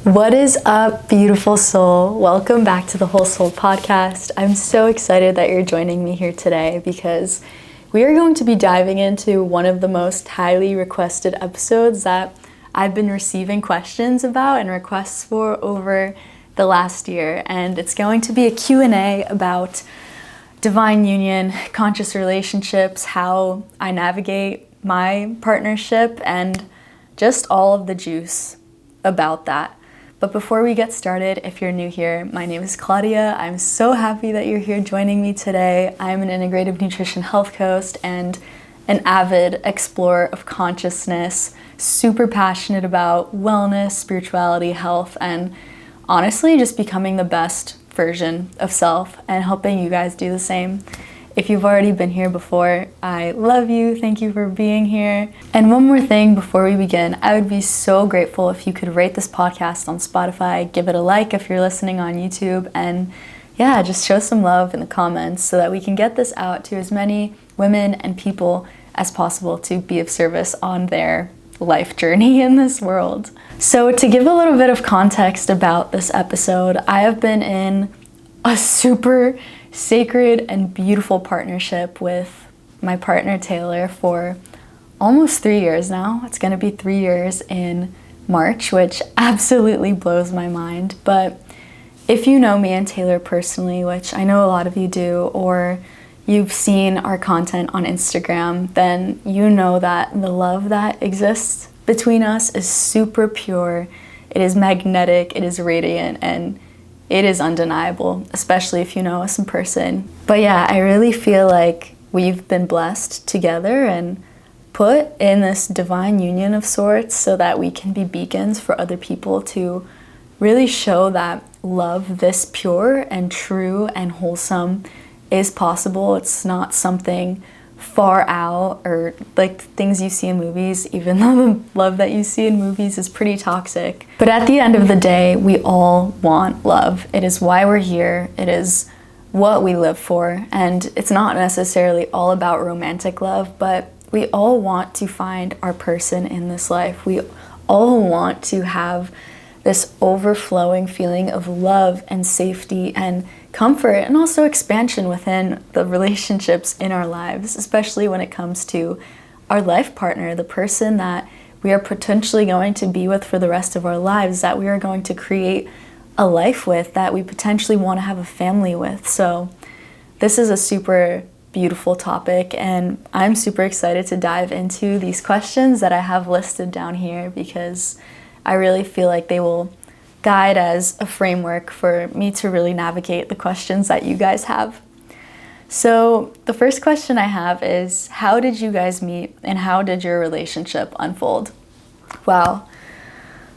What is up, beautiful soul? Welcome back to the Whole Soul podcast. I'm so excited that you're joining me here today because we are going to be diving into one of the most highly requested episodes that I've been receiving questions about and requests for over the last year. And it's going to be a Q&A about divine union, conscious relationships, how I navigate my partnership, and just all of the juice about that. But before we get started, if you're new here, my name is Claudia. I'm so happy that you're here joining me today. I'm an integrative nutrition health coach and an avid explorer of consciousness, super passionate about wellness, spirituality, health, and honestly just becoming the best version of self and helping you guys do the same. If you've already been here before, I love you. Thank you for being here. And one more thing before we begin, I would be so grateful if you could rate this podcast on Spotify, give it a like if you're listening on YouTube, and yeah, just show some love in the comments so that we can get this out to as many women and people as possible to be of service on their life journey in this world. So to give a little bit of context about this episode, I have been in a super sacred and beautiful partnership with my partner Taylor for almost 3 years now. It's going to be 3 years in March, which absolutely blows my mind. But if you know me and Taylor personally, which I know a lot of you do, or you've seen our content on Instagram, then you know that the love that exists between us is super pure, it is magnetic, it is radiant, and it is undeniable, especially if you know us in person. But yeah, I really feel like we've been blessed together and put in this divine union of sorts so that we can be beacons for other people to really show that love this pure and true and wholesome is possible. It's not something far out or like things you see in movies, even though the love that you see in movies is pretty toxic. But at the end of the day, we all want love. It is why we're here. It is what we live for. And it's not necessarily all about romantic love, but we all want to find our person in this life. We all want to have this overflowing feeling of love and safety and comfort and also expansion within the relationships in our lives, especially when it comes to our life partner, the person that we are potentially going to be with for the rest of our lives, that we are going to create a life with, that we potentially want to have a family with. So this is a super beautiful topic, and I'm super excited to dive into these questions that I have listed down here because I really feel like they will guide as a framework for me to really navigate the questions that you guys have. So the first question I have is, how did you guys meet and how did your relationship unfold? Wow.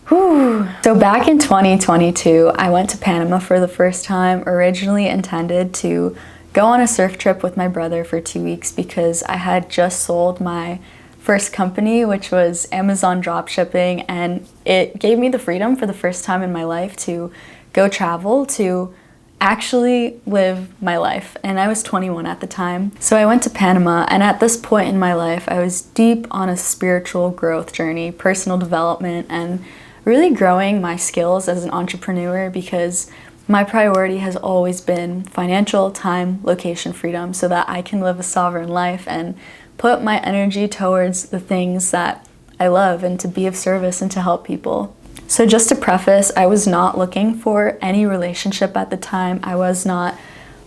Whew. So back in 2022, I went to Panama for the first time, originally intended to go on a surf trip with my brother for 2 weeks because I had just sold my first company, which was Amazon dropshipping, and it gave me the freedom for the first time in my life to go travel, to actually live my life. And I was 21 at the time. So I went to Panama, and at this point in my life, I was deep on a spiritual growth journey, personal development, and really growing my skills as an entrepreneur because my priority has always been financial, time, location freedom so that I can live a sovereign life and put my energy towards the things that I love and to be of service and to help people. So just to preface, I was not looking for any relationship at the time. I was not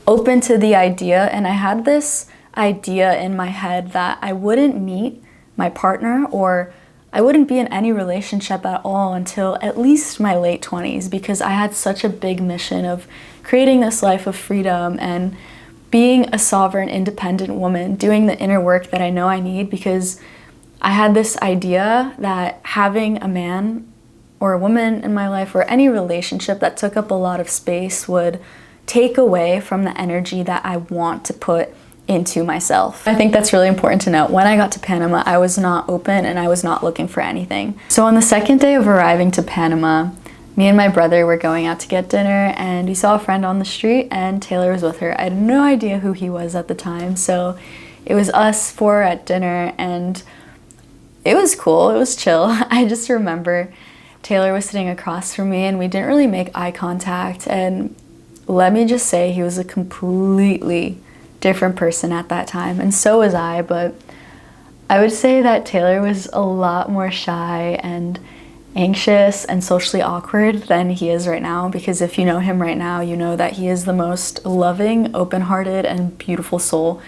open to the idea, and I had this idea in my head that I wouldn't meet my partner or I wouldn't be in any relationship at all until at least my late 20s because I had such a big mission of creating this life of freedom and being a sovereign, independent woman, doing the inner work that I know I need because I had this idea that having a man or a woman in my life or any relationship that took up a lot of space would take away from the energy that I want to put into myself. I think that's really important to note. When I got to Panama, I was not open and I was not looking for anything. So on the second day of arriving to Panama, me and my brother were going out to get dinner and we saw a friend on the street and Taylor was with her. I had no idea who he was at the time, so it was us four at dinner and it was cool, it was chill. I just remember Taylor was sitting across from me and we didn't really make eye contact, and let me just say he was a completely different person at that time, and so was I, but I would say that Taylor was a lot more shy and anxious and socially awkward than he is right now, because if you know him right now, you know that he is the most loving, open-hearted, and beautiful soul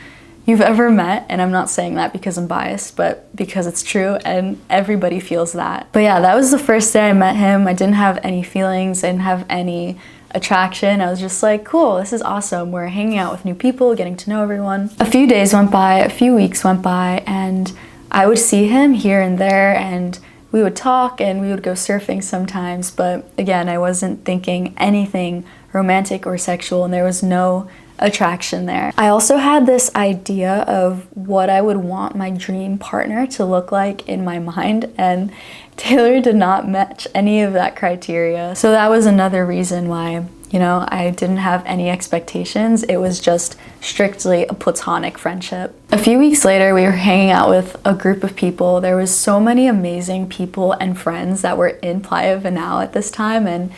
you've ever met. And I'm not saying that because I'm biased, but because it's true and everybody feels that. But yeah, that was the first day I met him. I didn't have any feelings, I didn't have any attraction. I was just like, cool, this is awesome. We're hanging out with new people, getting to know everyone. A few days went by, a few weeks went by, and I would see him here and there, and we would talk and we would go surfing sometimes. But again, I wasn't thinking anything romantic or sexual, and there was no attraction there. I also had this idea of what I would want my dream partner to look like in my mind, and Taylor did not match any of that criteria. So that was another reason why, you know, I didn't have any expectations. It was just strictly a platonic friendship. A few weeks later, we were hanging out with a group of people. There was so many amazing people and friends that were in Playa Vernal at this time, and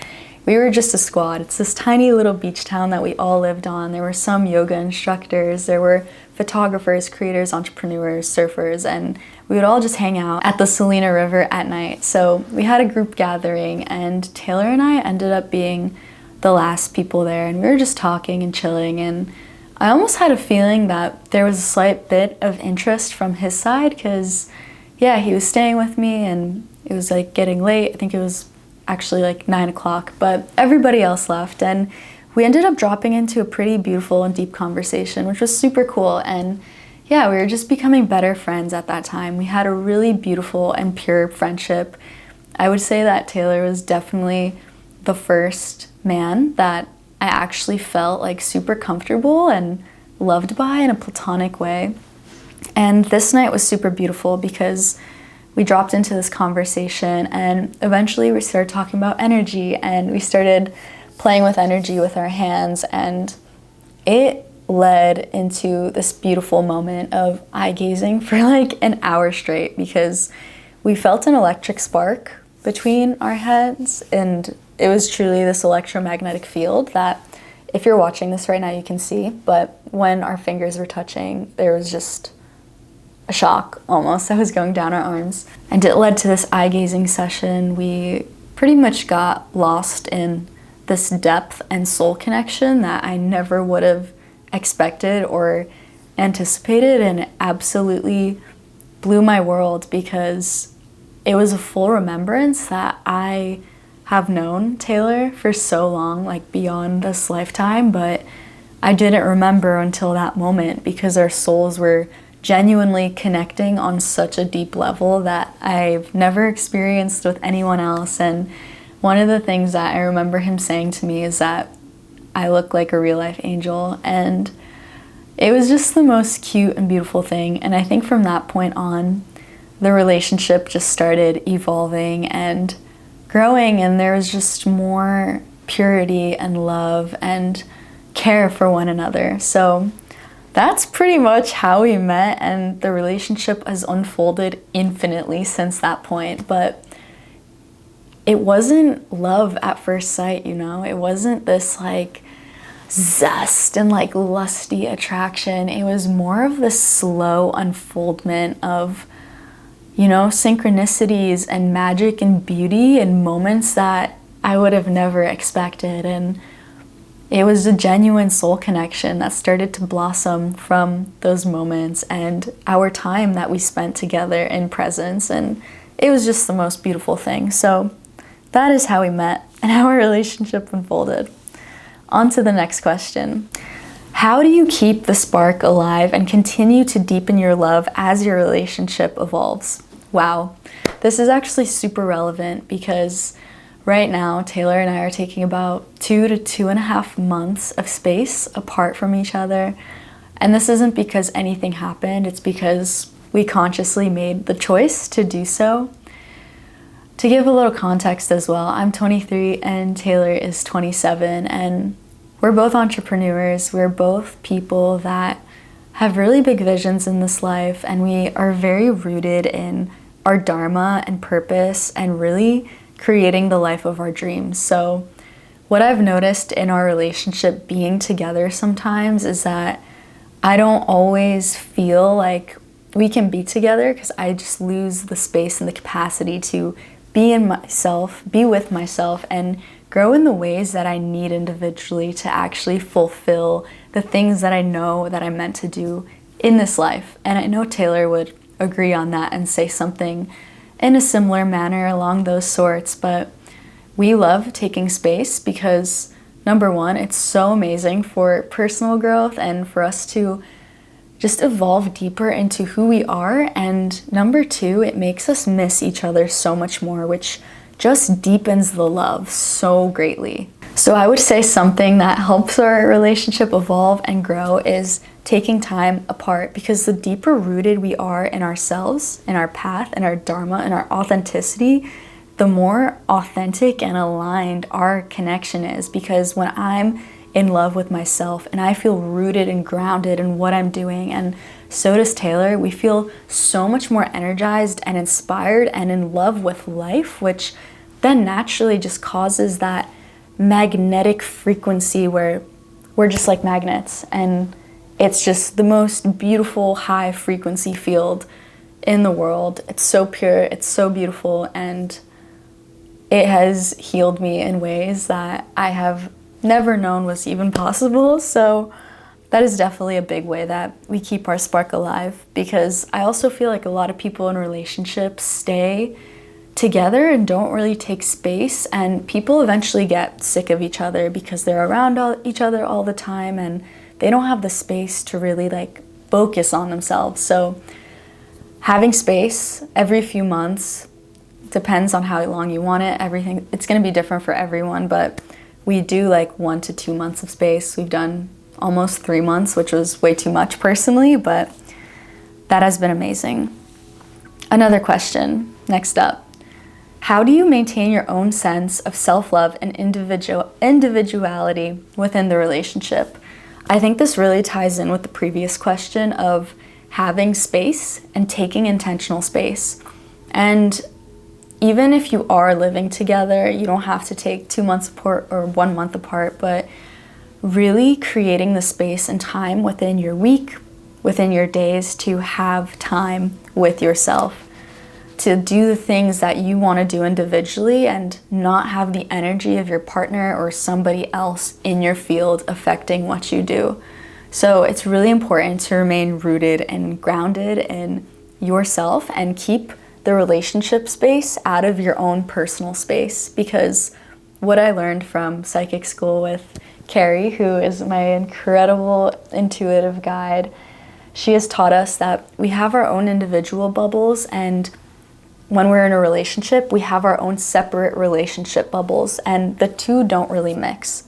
we were just a squad. It's this tiny little beach town that we all lived on. There were some yoga instructors, there were photographers, creators, entrepreneurs, surfers, and we would all just hang out at the Salina River at night. So we had a group gathering, and Taylor and I ended up being the last people there, and we were just talking and chilling, and I almost had a feeling that there was a slight bit of interest from his side, because yeah, he was staying with me and it was like getting late. I think it was actually like 9 o'clock, but everybody else left, and we ended up dropping into a pretty beautiful and deep conversation, which was super cool. And yeah, we were just becoming better friends at that time. We had a really beautiful and pure friendship. I would say that Taylor was definitely the first man that I actually felt like super comfortable and loved by in a platonic way. And this night was super beautiful because we dropped into this conversation, and eventually we started talking about energy, and we started playing with energy with our hands, and it led into this beautiful moment of eye gazing for like an hour straight, because we felt an electric spark between our heads, and it was truly this electromagnetic field that, if you're watching this right now, you can see. But when our fingers were touching, there was just a shock almost that was going down our arms. And it led to this eye-gazing session. We pretty much got lost in this depth and soul connection that I never would have expected or anticipated, and it absolutely blew my world, because it was a full remembrance that I have known Taylor for so long, like beyond this lifetime, but I didn't remember until that moment, because our souls were genuinely connecting on such a deep level that I've never experienced with anyone else. And one of the things that I remember him saying to me is that I look like a real life angel, and it was just the most cute and beautiful thing. And I think from that point on, the relationship just started evolving and growing, and there was just more purity and love and care for one another. So that's pretty much how we met, and the relationship has unfolded infinitely since that point. But it wasn't love at first sight, you know? It wasn't this like zest and like lusty attraction. It was more of this slow unfoldment of, you know, synchronicities and magic and beauty and moments that I would have never expected. And it was a genuine soul connection that started to blossom from those moments and our time that we spent together in presence. And it was just the most beautiful thing. So that is how we met and how our relationship unfolded. On to the next question. How do you keep the spark alive and continue to deepen your love as your relationship evolves? Wow, this is actually super relevant, because right now, Taylor and I are taking about 2 to 2.5 months of space apart from each other. And this isn't because anything happened, it's because we consciously made the choice to do so. To give a little context as well, I'm 23 and Taylor is 27, and we're both entrepreneurs. We're both people that have really big visions in this life, and we are very rooted in our dharma and purpose, and really creating the life of our dreams. So what I've noticed in our relationship being together sometimes is that I don't always feel like we can be together because I just lose the space and the capacity to be with myself and grow in the ways that I need individually to actually fulfill the things that I know that I'm meant to do in this life. And I know Taylor would agree on that and say something in a similar manner along those sorts. But we love taking space because, number one, it's so amazing for personal growth and for us to just evolve deeper into who we are. And number two, it makes us miss each other so much more, which just deepens the love so greatly. So I would say something that helps our relationship evolve and grow is taking time apart, because the deeper rooted we are in ourselves, in our path, in our dharma, in our authenticity, the more authentic and aligned our connection is. Because when I'm in love with myself and I feel rooted and grounded in what I'm doing, and so does Taylor, we feel so much more energized and inspired and in love with life, which then naturally just causes that magnetic frequency where we're just like magnets, and it's just the most beautiful high frequency field in the world. It's so pure, it's so beautiful, and it has healed me in ways that I have never known was even possible. So that is definitely a big way that we keep our spark alive, because I also feel like a lot of people in relationships stay together and don't really take space, and people eventually get sick of each other because they're around each other all the time and they don't have the space to really like focus on themselves. So having space every few months, depends on how long you want it, everything, it's going to be different for everyone, but we do like 1 to 2 months of space. We've done almost 3 months, which was way too much personally, but that has been amazing. Another question, next up. How do you maintain your own sense of self-love and individuality within the relationship? I think this really ties in with the previous question of having space and taking intentional space. And even if you are living together, you don't have to take 2 months apart or 1 month apart, but really creating the space and time within your week, within your days, to have time with yourself, to do the things that you want to do individually and not have the energy of your partner or somebody else in your field affecting what you do. So it's really important to remain rooted and grounded in yourself and keep the relationship space out of your own personal space. Because what I learned from psychic school with Carrie, who is my incredible intuitive guide, she has taught us that we have our own individual bubbles, and when we're in a relationship, we have our own separate relationship bubbles, and the two don't really mix.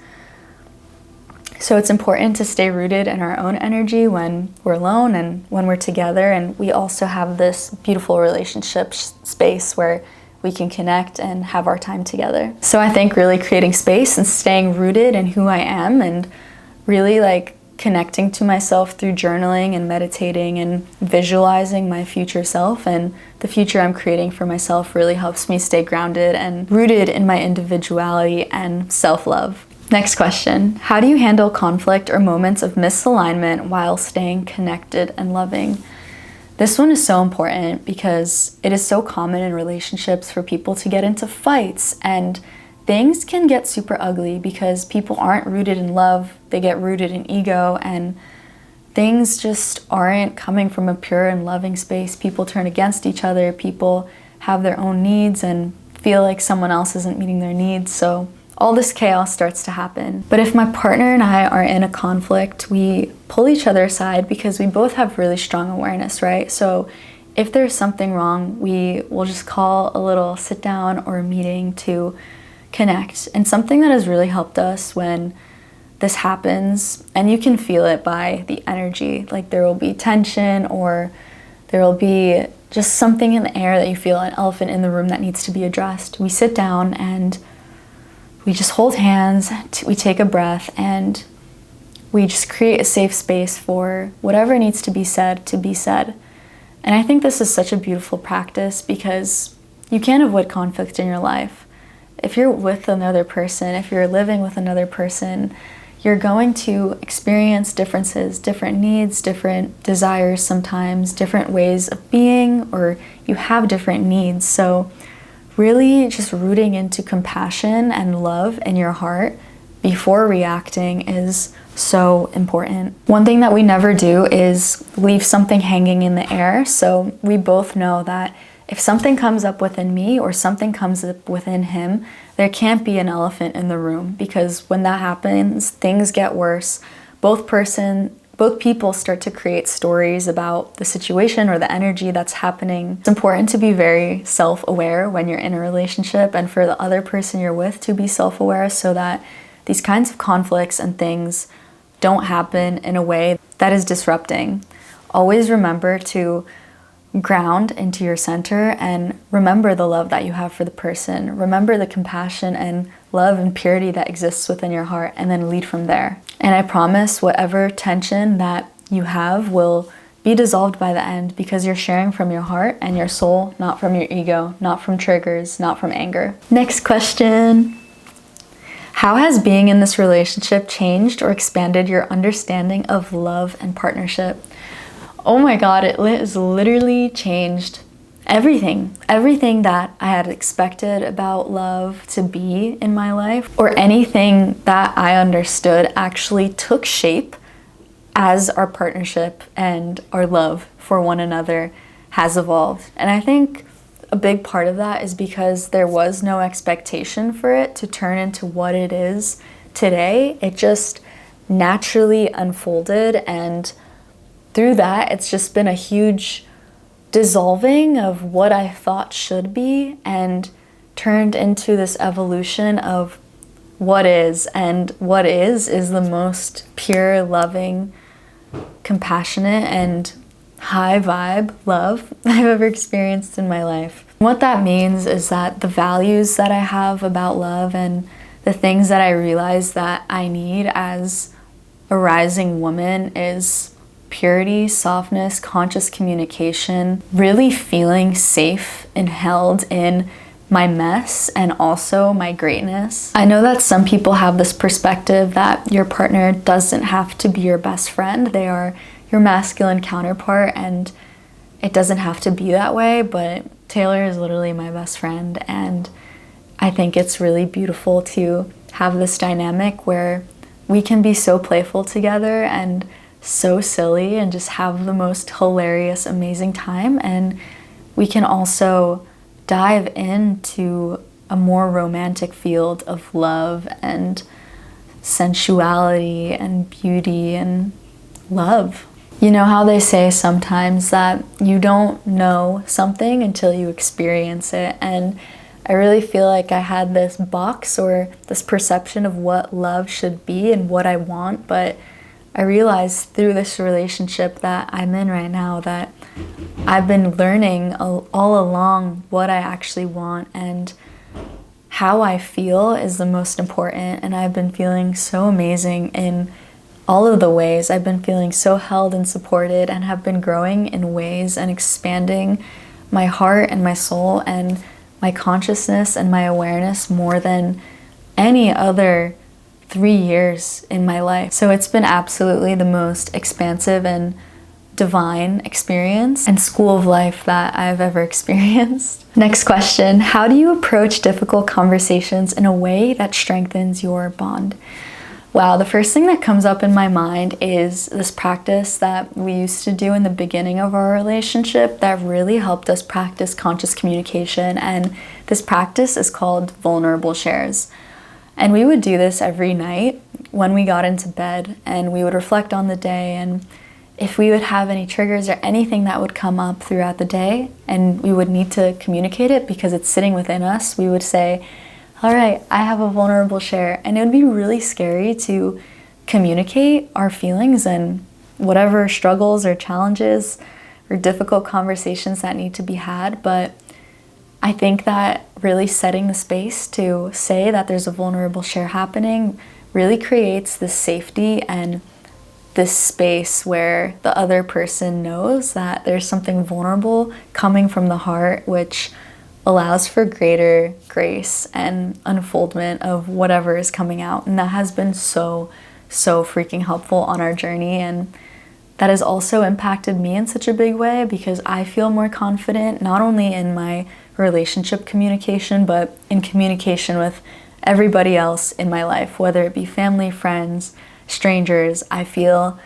So it's important to stay rooted in our own energy when we're alone and when we're together, and we also have this beautiful relationship space where we can connect and have our time together. So I think really creating space and staying rooted in who I am, and really like connecting to myself through journaling and meditating and visualizing my future self and the future I'm creating for myself, really helps me stay grounded and rooted in my individuality and self-love. Next question. How do you handle conflict or moments of misalignment while staying connected and loving? This one is so important because it is so common in relationships for people to get into fights, and things can get super ugly because people aren't rooted in love, they get rooted in ego, and things just aren't coming from a pure and loving space. People turn against each other, people have their own needs and feel like someone else isn't meeting their needs, so all this chaos starts to happen. But if my partner and I are in a conflict, we pull each other aside because we both have really strong awareness, right? So if there's something wrong, we will just call a little sit down or a meeting to connect. And something that has really helped us when this happens, and you can feel it by the energy, like there will be tension or there will be just something in the air that you feel, an elephant in the room that needs to be addressed. We sit down and we just hold hands, we take a breath, and we just create a safe space for whatever needs to be said to be said. And I think this is such a beautiful practice because you can't avoid conflict in your life. if you're with another person, if you're living with another person, you're going to experience differences, different needs, different desires sometimes, different ways of being, or you have different needs. So really just rooting into compassion and love in your heart before reacting is so important. One thing that we never do is leave something hanging in the air. So we both know that if something comes up within me or something comes up within him, there can't be an elephant in the room, because when that happens, things get worse. Both people start to create stories about the situation or the energy that's happening. It's important to be very self-aware when you're in a relationship, and for the other person you're with to be self-aware, so that these kinds of conflicts and things don't happen in a way that is disrupting. Always remember to ground into your center and remember the love that you have for the person. Remember the compassion and love and purity that exists within your heart, and then lead from there. And I promise whatever tension that you have will be dissolved by the end, because you're sharing from your heart and your soul, not from your ego, not from triggers, not from anger. Next question. How has being in this relationship changed or expanded your understanding of love and partnership? Oh my God, it has literally changed everything. Everything that I had expected about love to be in my life, or anything that I understood, actually took shape as our partnership and our love for one another has evolved. And I think a big part of that is because there was no expectation for it to turn into what it is today. It just naturally unfolded, and through that, it's just been a huge dissolving of what I thought should be, and turned into this evolution of what is. And what is the most pure, loving, compassionate, and high vibe love I've ever experienced in my life. What that means is that the values that I have about love and the things that I realize that I need as a rising woman is purity, softness, conscious communication, really feeling safe and held in my mess and also my greatness. I know that some people have this perspective that your partner doesn't have to be your best friend. They are your masculine counterpart, and it doesn't have to be that way, but Taylor is literally my best friend, and I think it's really beautiful to have this dynamic where we can be so playful together and so silly and just have the most hilarious, amazing time. And we can also dive into a more romantic field of love and sensuality and beauty and love. You know how they say sometimes that you don't know something until you experience it, and I really feel like I had this box or this perception of what love should be and what I want, but I realized through this relationship that I'm in right now that I've been learning all along what I actually want, and how I feel is the most important. And I've been feeling so amazing in all of the ways. I've been feeling so held and supported, and have been growing in ways and expanding my heart and my soul and my consciousness and my awareness more than any other 3 years in my life. So it's been absolutely the most expansive and divine experience and school of life that I've ever experienced. Next question. How do you approach difficult conversations in a way that strengthens your bond? Wow, the first thing that comes up in my mind is this practice that we used to do in the beginning of our relationship that really helped us practice conscious communication. And this practice is called vulnerable shares. And we would do this every night when we got into bed, and we would reflect on the day, and if we would have any triggers or anything that would come up throughout the day and we would need to communicate it because it's sitting within us, we would say, all right, I have a vulnerable share. And it would be really scary to communicate our feelings and whatever struggles or challenges or difficult conversations that need to be had. But I think that really setting the space to say that there's a vulnerable share happening really creates this safety and this space where the other person knows that there's something vulnerable coming from the heart, which allows for greater grace and unfoldment of whatever is coming out. And that has been so freaking helpful on our journey. And that has also impacted me in such a big way because I feel more confident, not only in my relationship communication, but in communication with everybody else in my life, whether it be family, friends, strangers. I feel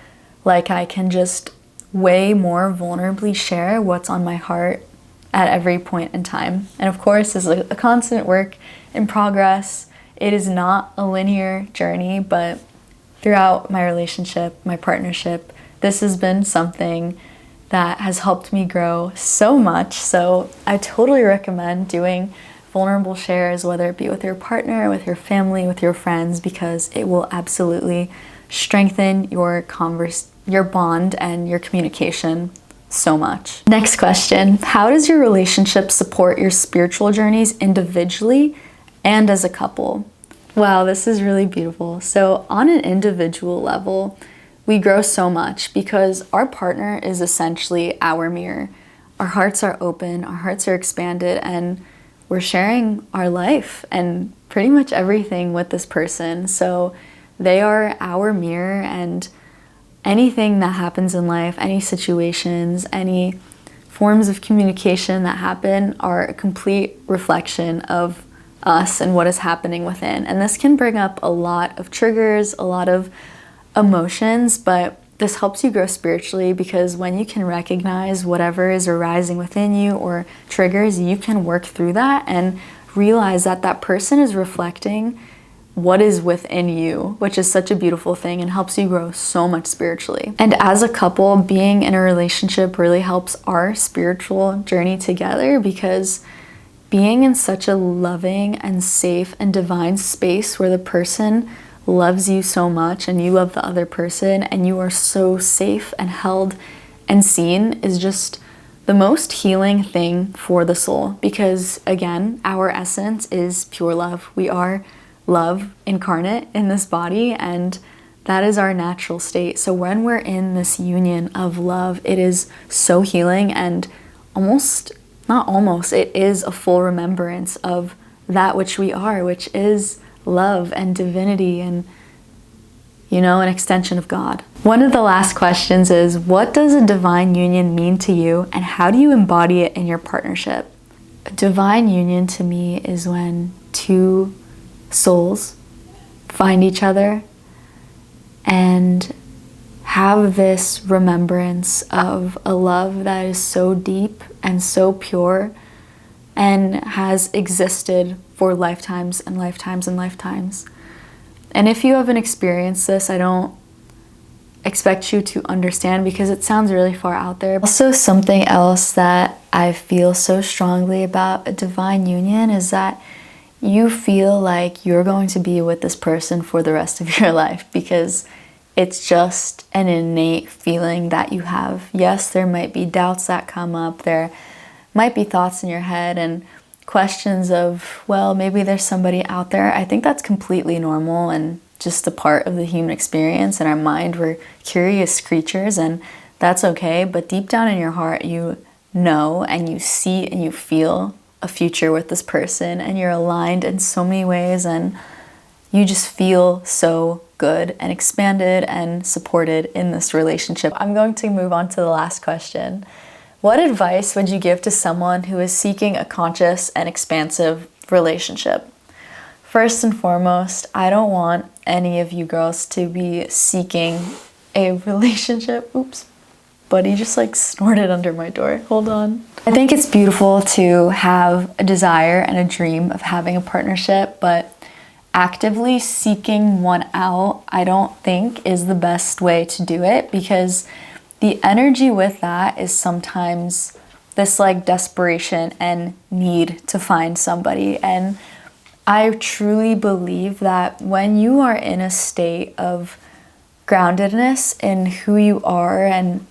like I can just way more vulnerably share what's on my heart at every point in time. And of course, it's a constant work in progress. It is not a linear journey, but throughout my relationship, my partnership, this has been something that has helped me grow so much. So I totally recommend doing vulnerable shares, whether it be with your partner, with your family, with your friends, because it will absolutely strengthen your bond and your communication so much. Next question, how does your relationship support your spiritual journeys individually and as a couple? Wow, this is really beautiful. So on an individual level, we grow so much because our partner is essentially our mirror. Our hearts are open, our hearts are expanded, and we're sharing our life and pretty much everything with this person. So they are our mirror, and anything that happens in life, any situations, any forms of communication that happen are a complete reflection of us and what is happening within. And this can bring up a lot of triggers, a lot of emotions, but this helps you grow spiritually because when you can recognize whatever is arising within you or triggers, you can work through that and realize that that person is reflecting what is within you, which is such a beautiful thing and helps you grow so much spiritually. And as a couple, being in a relationship really helps our spiritual journey together because being in such a loving and safe and divine space where the person loves you so much and you love the other person and you are so safe and held and seen is just the most healing thing for the soul because, again, our essence is pure love. We are love incarnate in this body, and that is our natural state. So when we're in this union of love, it is so healing and it is a full remembrance of that which we are, which is love and divinity and, an extension of God. One of the last questions is, what does a divine union mean to you and how do you embody it in your partnership? A divine union to me is when two souls find each other and have this remembrance of a love that is so deep and so pure and has existed for lifetimes and lifetimes and lifetimes. And if you haven't experienced this, I don't expect you to understand because it sounds really far out there. Also, something else that I feel so strongly about a divine union is that you feel like you're going to be with this person for the rest of your life because it's just an innate feeling that you have. Yes, there might be doubts that come up. There might be thoughts in your head and questions of, well, maybe there's somebody out there. I think that's completely normal and just a part of the human experience. In our mind, we're curious creatures and that's okay. But deep down in your heart, you know and you see and you feel a future with this person and you're aligned in so many ways and you just feel so good and expanded and supported in this relationship. I'm going to move on to the last question. What advice would you give to someone who is seeking a conscious and expansive relationship? First and foremost, I don't want any of you girls to be seeking a relationship. Oops, buddy just snorted under my door. Hold on. I think it's beautiful to have a desire and a dream of having a partnership, but actively seeking one out, I don't think is the best way to do it because the energy with that is sometimes this desperation and need to find somebody. And I truly believe that when you are in a state of groundedness in who you are and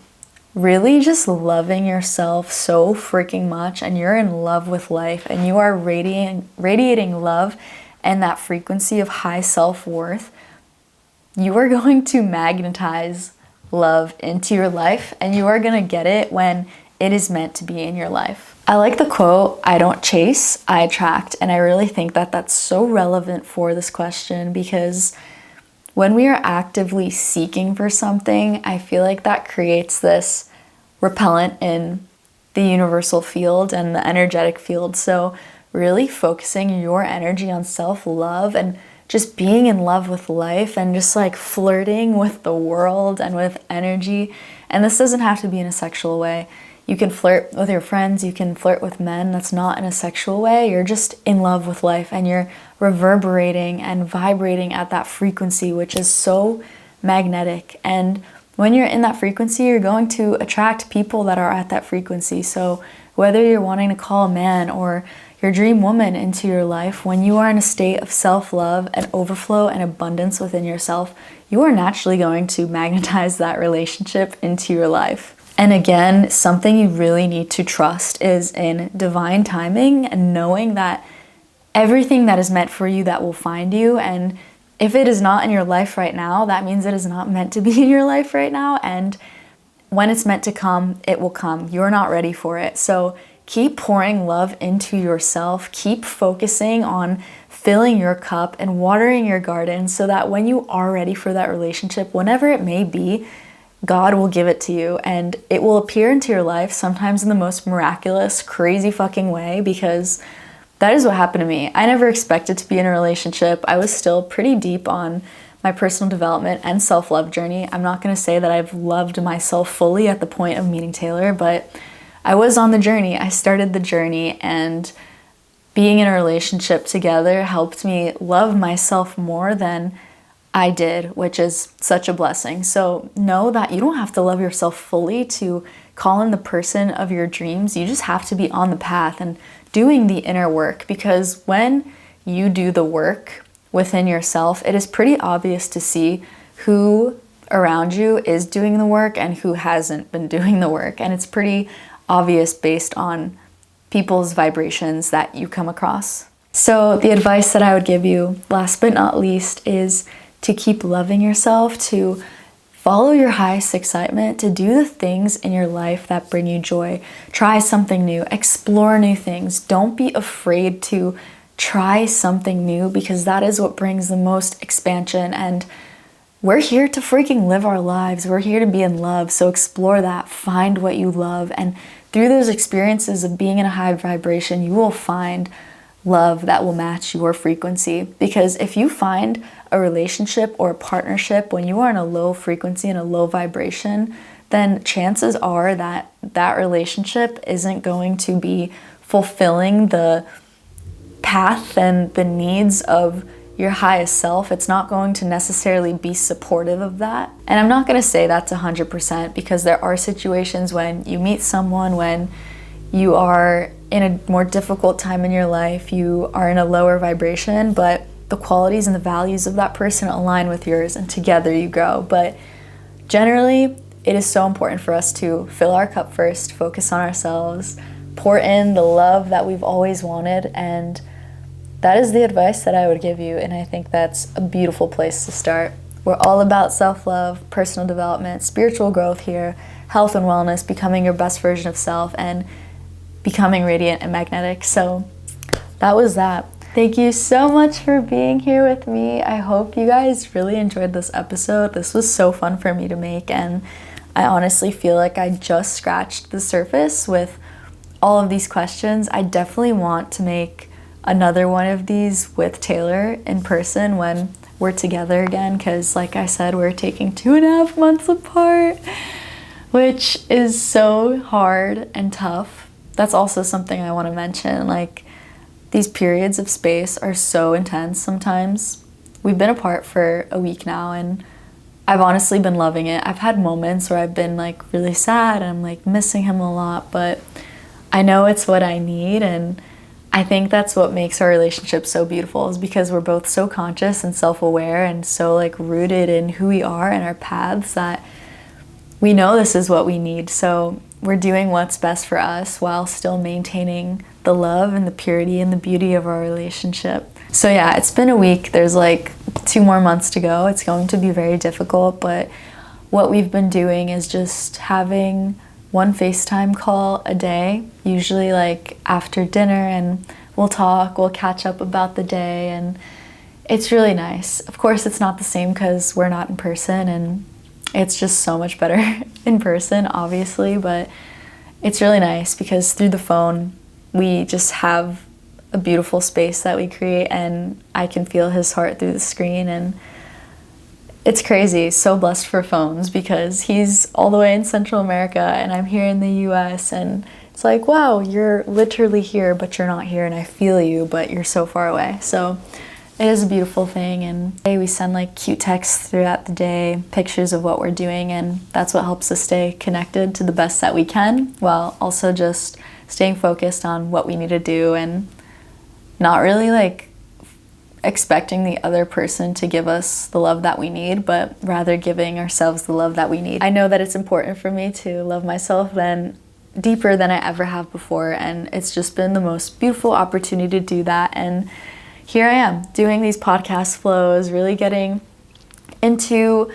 really just loving yourself so freaking much and you're in love with life and you are radiating love and that frequency of high self-worth, you are going to magnetize love into your life and you are going to get it when it is meant to be in your life. I like the quote, I don't chase, I attract. And I really think that that's so relevant for this question, because when we are actively seeking for something, I feel like that creates this repellent in the universal field and the energetic field. So really focusing your energy on self-love and just being in love with life and just like flirting with the world and with energy. And this doesn't have to be in a sexual way. You can flirt with your friends, you can flirt with men. That's not in a sexual way. You're just in love with life and you're reverberating and vibrating at that frequency, which is so magnetic. And when you're in that frequency, you're going to attract people that are at that frequency. So whether you're wanting to call a man or your dream woman into your life, when you are in a state of self-love and overflow and abundance within yourself, you are naturally going to magnetize that relationship into your life. And again, something you really need to trust is in divine timing and knowing that everything that is meant for you, that will find you. And if it is not in your life right now, that means it is not meant to be in your life right now. And when it's meant to come, it will come. You're not ready for it. So keep pouring love into yourself. Keep focusing on filling your cup and watering your garden so that when you are ready for that relationship, whenever it may be, God will give it to you and it will appear into your life, sometimes in the most miraculous, crazy fucking way, because that is what happened to me. I never expected to be in a relationship. I was still pretty deep on my personal development and self-love journey. I'm not going to say that I've loved myself fully at the point of meeting Taylor, but I was on the journey. I started the journey, and being in a relationship together helped me love myself more than I did, which is such a blessing. So know that you don't have to love yourself fully to call in the person of your dreams. You just have to be on the path and doing the inner work, because when you do the work within yourself, it is pretty obvious to see who around you is doing the work and who hasn't been doing the work. And it's pretty obvious based on people's vibrations that you come across. So the advice that I would give you, last but not least, is to keep loving yourself, to follow your highest excitement, to do the things in your life that bring you joy. Try something new, explore new things. Don't be afraid to try something new, because that is what brings the most expansion. And we're here to freaking live our lives. We're here to be in love. So explore that, find what you love. And through those experiences of being in a high vibration, you will find love that will match your frequency. Because if you find a relationship or a partnership when you are in a low frequency and a low vibration, then chances are that that relationship isn't going to be fulfilling the path and the needs of your highest self. It's not going to necessarily be supportive of that. And I'm not going to say that's 100%, because there are situations when you meet someone, when you are in a more difficult time in your life, you are in a lower vibration, but the qualities and the values of that person align with yours, and together you grow. But generally, it is so important for us to fill our cup first, focus on ourselves, pour in the love that we've always wanted, and that is the advice that I would give you. And I think that's a beautiful place to start. We're all about self-love, personal development, spiritual growth here, health and wellness, becoming your best version of self, and becoming radiant and magnetic. So that was that. Thank you so much for being here with me. I hope you guys really enjoyed this episode. This was so fun for me to make, and I honestly feel like I just scratched the surface with all of these questions. I definitely want to make another one of these with Taylor in person when we're together again, because like I said, we're taking 2.5 months apart, which is so hard and tough. That's also something I want to mention. Like, these periods of space are so intense sometimes. We've been apart for a week now, and I've honestly been loving it. I've had moments where I've been like really sad and I'm like missing him a lot, but I know it's what I need. And I think that's what makes our relationship so beautiful, is because we're both so conscious and self-aware and so like rooted in who we are and our paths that we know this is what we need. So we're doing what's best for us while still maintaining the love and the purity and the beauty of our relationship. So yeah, it's been a week. There's like 2 more months to go. It's going to be very difficult, but what we've been doing is just having one FaceTime call a day, usually like after dinner, and we'll talk, we'll catch up about the day, and it's really nice. Of course, it's not the same because we're not in person, and it's just so much better in person, obviously, but it's really nice because through the phone, we just have a beautiful space that we create, and I can feel his heart through the screen, and it's crazy. So blessed for phones because he's all the way in Central America and I'm here in the US, and it's like, wow, you're literally here, but you're not here, and I feel you, but you're so far away. So it is a beautiful thing, and we send like cute texts throughout the day, pictures of what we're doing, and that's what helps us stay connected to the best that we can, while also just staying focused on what we need to do and not really like expecting the other person to give us the love that we need, but rather giving ourselves the love that we need. I know that it's important for me to love myself deeper than I ever have before, and it's just been the most beautiful opportunity to do that. And here I am doing these podcast flows, really getting into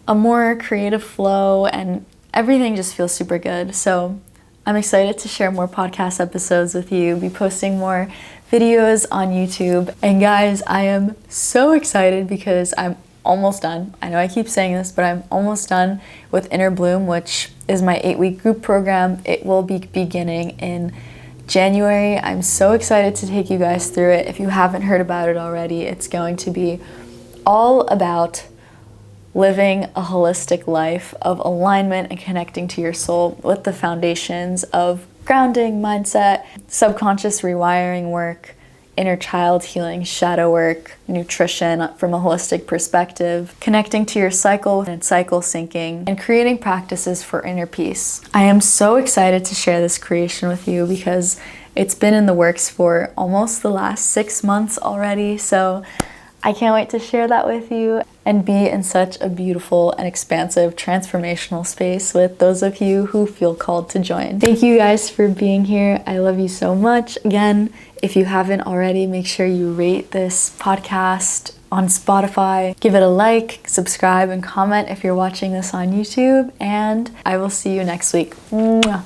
a more creative flow, and everything just feels super good. So I'm excited to share more podcast episodes with you, be posting more videos on YouTube. And guys, I am so excited because I'm almost done. I know I keep saying this, but I'm almost done with Inner Bloom, which is my 8-week group program. It will be beginning in January. I'm so excited to take you guys through it. If you haven't heard about it already, it's going to be all about living a holistic life of alignment and connecting to your soul with the foundations of grounding, mindset, subconscious rewiring work, inner child healing, shadow work, nutrition from a holistic perspective, connecting to your cycle and cycle syncing, and creating practices for inner peace. I am so excited to share this creation with you because it's been in the works for almost the last 6 months already, so I can't wait to share that with you and be in such a beautiful and expansive transformational space with those of you who feel called to join. Thank you guys for being here. I love you so much. Again, if you haven't already, make sure you rate this podcast on Spotify. Give it a like, subscribe, and comment if you're watching this on YouTube, and I will see you next week. Mwah.